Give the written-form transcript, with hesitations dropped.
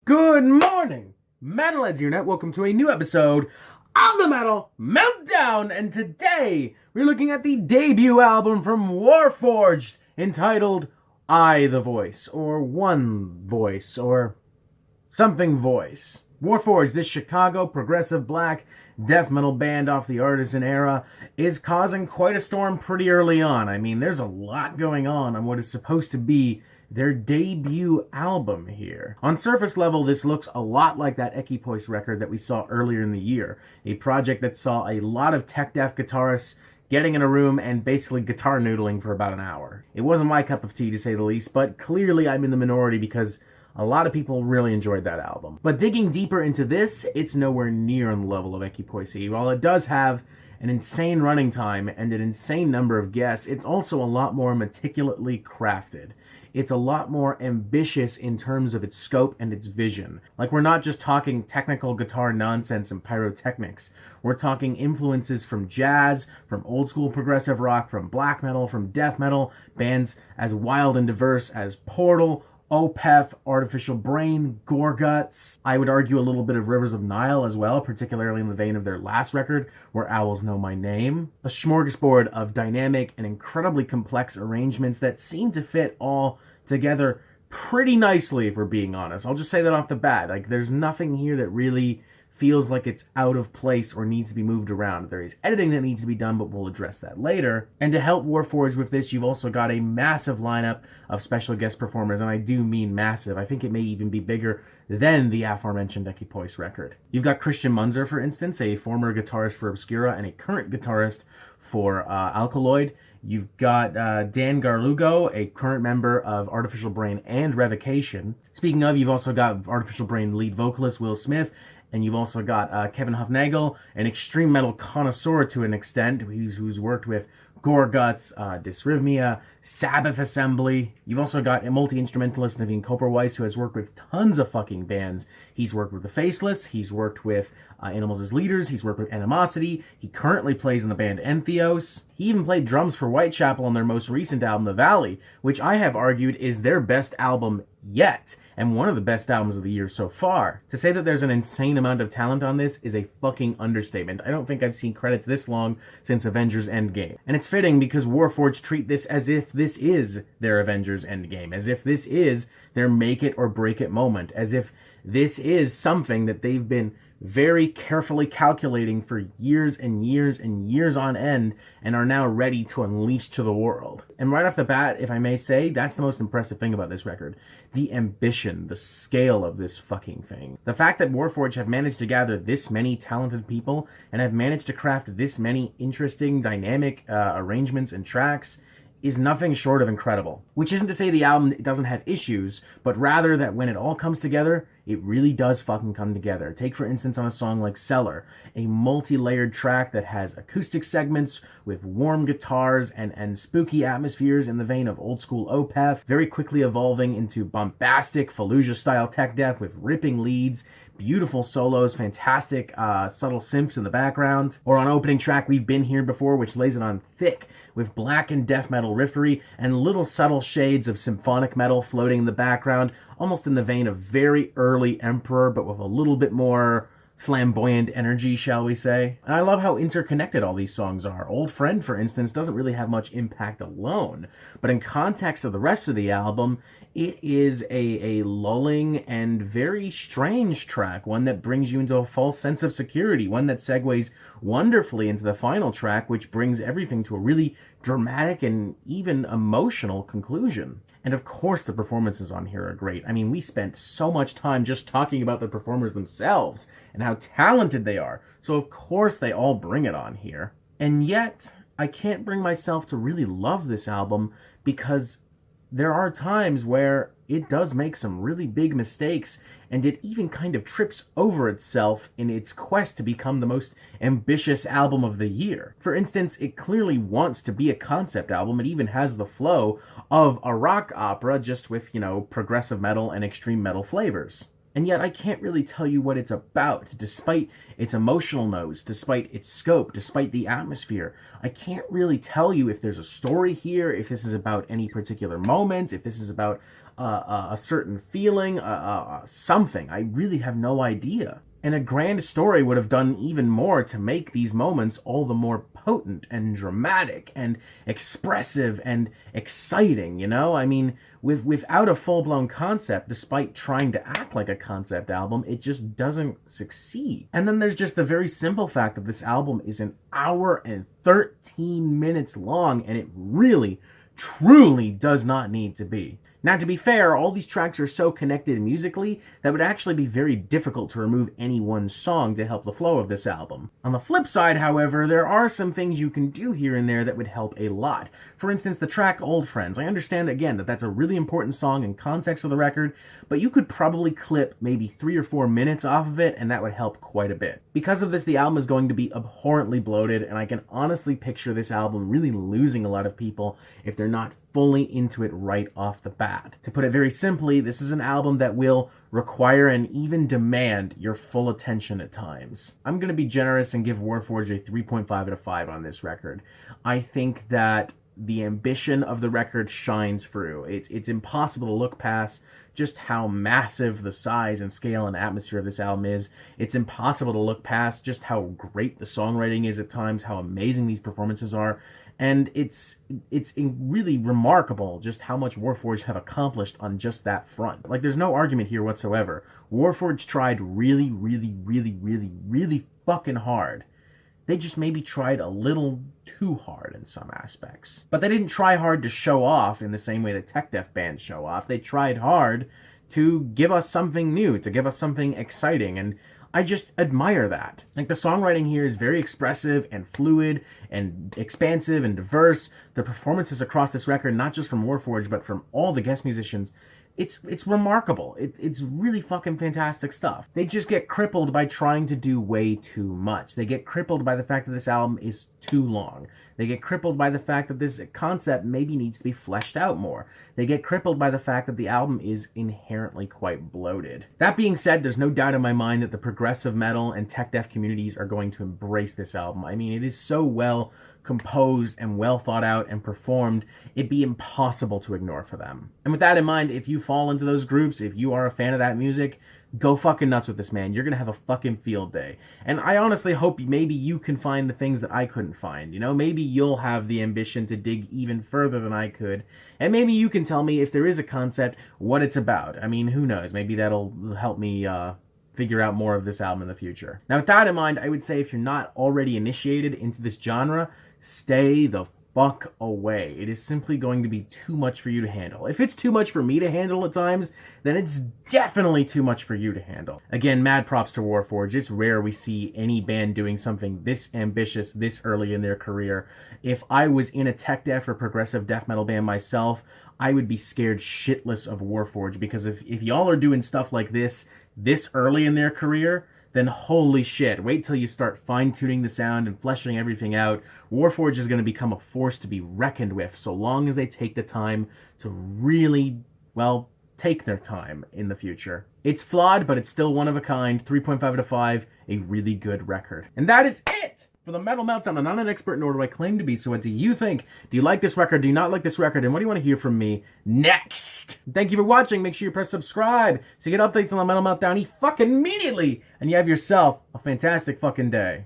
Good morning, Metalheads here, welcome to a new episode of the Metal Meltdown, and today we're looking at the debut album from Warforged, entitled I the Voice, or One Voice, or something voice. Warforged, this Chicago progressive black death metal band off the Artisan Era, is causing quite a storm pretty early on. I mean, there's a lot going on what is supposed to be their debut album here. On surface level, this looks a lot like that Equipoise record that we saw earlier in the year, a project that saw a lot of tech deaf guitarists getting in a room and basically guitar noodling for about an hour. It wasn't my cup of tea, to say the least, but clearly I'm in the minority because a lot of people really enjoyed that album. But digging deeper into this, it's nowhere near on the level of Equipoise. While it does have an insane running time and an insane number of guests, it's also a lot more meticulously crafted. It's a lot more ambitious in terms of its scope and its vision. Like, we're not just talking technical guitar nonsense and pyrotechnics. We're talking influences from jazz, from old school progressive rock, from black metal, from death metal, bands as wild and diverse as Portal, Opeth, Artificial Brain, Gorguts. I would argue a little bit of Rivers of Nile as well, particularly in the vein of their last record, Where Owls Know My Name. A smorgasbord of dynamic and incredibly complex arrangements that seem to fit all together pretty nicely, if we're being honest. I'll just say that off the bat. Like, there's nothing here that really feels like it's out of place or needs to be moved around. There is editing that needs to be done, but we'll address that later. And to help Warforged with this, you've also got a massive lineup of special guest performers, and I do mean massive. I think it may even be bigger than the aforementioned Equipoise record. You've got Christian Munzer, for instance, a former guitarist for Obscura and a current guitarist for Alkaloid. You've got Dan Garlugo, a current member of Artificial Brain and Revocation. Speaking of, you've also got Artificial Brain lead vocalist Will Smith, and you've also got Kevin Hufnagel, an extreme metal connoisseur to an extent, who's worked with Gorguts, Dysrhythmia, Sabbath Assembly. You've also got a multi-instrumentalist Naveen Koperweiss, who has worked with tons of fucking bands. He's worked with The Faceless, he's worked with Animals as Leaders, he's worked with Animosity, he currently plays in the band Entheos. He even played drums for Whitechapel on their most recent album, The Valley, which I have argued is their best album yet, and one of the best albums of the year so far. To say that there's an insane amount of talent on this is a fucking understatement. I don't think I've seen credits this long since Avengers Endgame. And it's fitting because Warforged treat this as if this is their Avengers Endgame, as if this is their make it or break it moment, as if this is something that they've been very carefully calculating for years and years and years on end and are now ready to unleash to the world. And right off the bat, if I may say, that's the most impressive thing about this record. The ambition, the scale of this fucking thing. The fact that Warforged have managed to gather this many talented people and have managed to craft this many interesting, dynamic arrangements and tracks is nothing short of incredible. Which isn't to say the album doesn't have issues, but rather that when it all comes together, it really does fucking come together. Take, for instance, on a song like Cellar, a multi-layered track that has acoustic segments with warm guitars and spooky atmospheres in the vein of old school Opeth, very quickly evolving into bombastic Fallujah-style tech death with ripping leads, beautiful solos, fantastic subtle synths in the background. Or on opening track We've Been Here Before, which lays it on thick with black and death metal riffery and little subtle shades of symphonic metal floating in the background, almost in the vein of very early Emperor, but with a little bit more flamboyant energy, shall we say. And I love how interconnected all these songs are. Old Friend, for instance, doesn't really have much impact alone, but in context of the rest of the album, it is a lulling and very strange track, one that brings you into a false sense of security, one that segues wonderfully into the final track, which brings everything to a really dramatic and even emotional conclusion. And of course the performances on here are great. I mean, we spent so much time just talking about the performers themselves and how talented they are, so of course they all bring it on here. And yet, I can't bring myself to really love this album because there are times where it does make some really big mistakes, and it even kind of trips over itself in its quest to become the most ambitious album of the year. For instance, it clearly wants to be a concept album. It even has the flow of a rock opera, just with, progressive metal and extreme metal flavors. And yet I can't really tell you what it's about, despite its emotional notes, despite its scope, despite the atmosphere. I can't really tell you if there's a story here, if this is about any particular moment, if this is about a certain feeling, something. I really have no idea. And a grand story would have done even more to make these moments all the more potent and dramatic and expressive and exciting, you know? I mean, without a full-blown concept, despite trying to act like a concept album, it just doesn't succeed. And then there's just the very simple fact that this album is an hour and 13 minutes long, and it really, truly does not need to be. Now, to be fair, all these tracks are so connected musically that it would actually be very difficult to remove any one song to help the flow of this album. On the flip side, however, there are some things you can do here and there that would help a lot. For instance, the track Old Friends. I understand, again, that that's a really important song in context of the record, but you could probably clip maybe 3 or 4 minutes off of it, and that would help quite a bit. Because of this, the album is going to be abhorrently bloated, and I can honestly picture this album really losing a lot of people if they're not fully into it right off the bat. To put it very simply, this is an album that will require and even demand your full attention at times. I'm going to be generous and give Warforged a 3.5 out of 5 on this record. I think that the ambition of the record shines through. It's impossible to look past just how massive the size and scale and atmosphere of this album is. It's impossible to look past just how great the songwriting is at times, how amazing these performances are, and it's really remarkable just how much Warforged have accomplished on just that front. Like, there's no argument here whatsoever. Warforged tried really, really, really, really, really fucking hard. They just maybe tried a little too hard in some aspects. But they didn't try hard to show off in the same way that tech death bands show off. They tried hard to give us something new, to give us something exciting, and I just admire that. Like, the songwriting here is very expressive and fluid and expansive and diverse. The performances across this record, not just from Warforged, but from all the guest musicians, it's remarkable. It's really fucking fantastic stuff. They just get crippled by trying to do way too much. They get crippled by the fact that this album is too long. They get crippled by the fact that this concept maybe needs to be fleshed out more. They get crippled by the fact that the album is inherently quite bloated. That being said, there's no doubt in my mind that the progressive metal and tech death communities are going to embrace this album. I mean, it is so well composed and well thought out and performed, it'd be impossible to ignore for them. And with that in mind, if you fall into those groups, if you are a fan of that music, go fucking nuts with this, man. You're gonna have a fucking field day. And I honestly hope maybe you can find the things that I couldn't find. You know, maybe you'll have the ambition to dig even further than I could. And maybe you can tell me, if there is a concept, what it's about. I mean, who knows? Maybe that'll help me figure out more of this album in the future. Now, with that in mind, I would say if you're not already initiated into this genre, stay the fuck away. It is simply going to be too much for you to handle. If it's too much for me to handle at times, then it's definitely too much for you to handle. Again, mad props to Warforged. It's rare we see any band doing something this ambitious this early in their career. If I was in a tech death or progressive death metal band myself, I would be scared shitless of Warforged, because if y'all are doing stuff like this early in their career, then holy shit, wait till you start fine-tuning the sound and fleshing everything out. Warforged is going to become a force to be reckoned with, so long as they take the time to really, well, take their time in the future. It's flawed, but it's still one of a kind. 3.5 out of 5, a really good record. And that is it for the Metal Meltdown. I'm not an expert, nor do I claim to be, so what do you think? Do you like this record? Do you not like this record? And what do you want to hear from me next? Thank you for watching. Make sure you press subscribe so you get updates on the Metal Meltdown fucking immediately. And you have yourself a fantastic fucking day.